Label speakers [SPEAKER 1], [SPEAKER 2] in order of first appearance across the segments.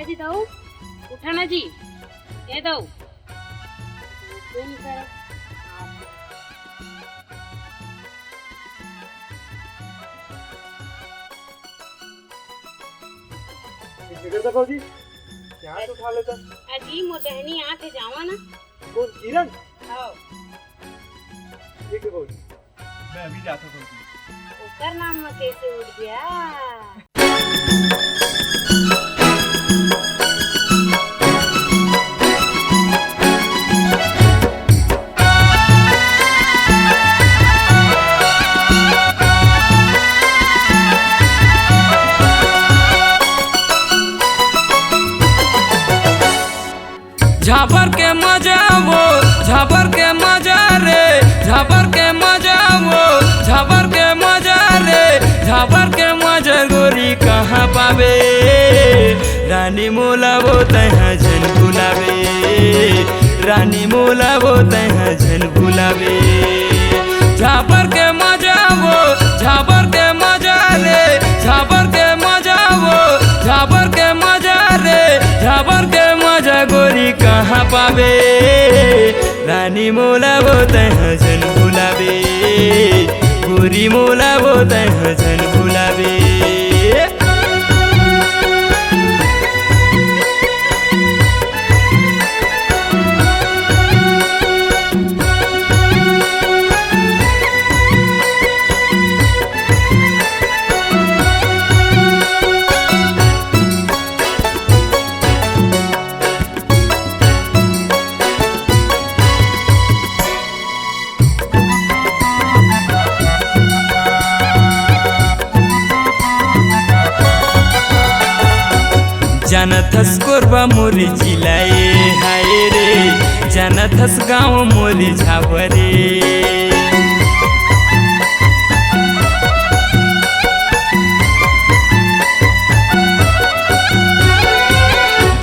[SPEAKER 1] जी दाऊ उठा ना जी। ये दाऊ कोई नहीं करे।
[SPEAKER 2] जी क्या उठा लेता
[SPEAKER 1] अजी मोदहनी आके जावा ना।
[SPEAKER 2] कौन किरण?
[SPEAKER 1] हाँ
[SPEAKER 2] ठीक है भाजी, मैं अभी जाता हूँ।
[SPEAKER 1] उसका नाम कैसे उठ गया?
[SPEAKER 3] झाबर के मजा वो झाबर के मजा रे, झाबर के मजा वो झाबर के मजा रे, झाबर के मजा गोरी कहाँ पावे, रानी मोला वो तहाँ जन बुलावे, रानी मोला वो तहाँ जन बुलावे। झाबर के मजा वो झाबर के मजा रे, झाबर के मजा वो झाबर के मजा रे, झाबर के मजा गोरी कहाँ पावे, रानी मोला वो तहाँ जन बुलावे, गोरी मोला वो तहाँ जन बुलावे। जानथस कोरबा मोरी जिलाए हाय रे, जानथस गाँव मोरी झाबरे,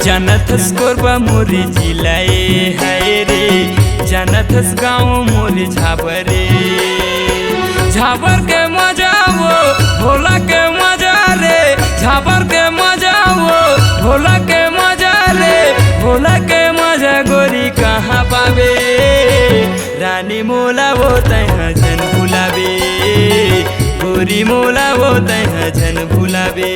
[SPEAKER 3] जानथस कोरबा मोरी जिलाए हाय रे, जानथस गाँव मोरी झाबरे। झाबर के मजा वो भोला के मजा रे, झाबर के मजा वो भोला के मजा रे, भोला के मजा गोरी कहाँ पावे, रानी मोला वो तहाँ जन बुलावे, गोरी मोला वो तहाँ जन बुलावे।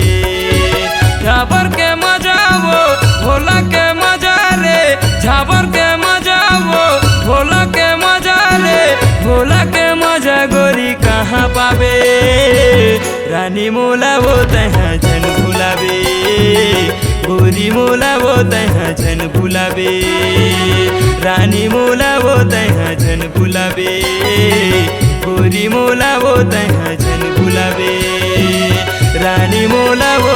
[SPEAKER 3] झाबर के मजा वो भोला के मजा रे, झाबर के मजा वो भोला के मजा रे, भोला के मजा गोरी कहाँ पावे, रानी मोला वो तहाँ जन बुलावे, गोरी मोला वो तहाँ जन बुलावे, रानी मोला वो तहाँ जन बुलावे, गोरी मोला वो तहाँ जन बुलावे, रानी मोला वो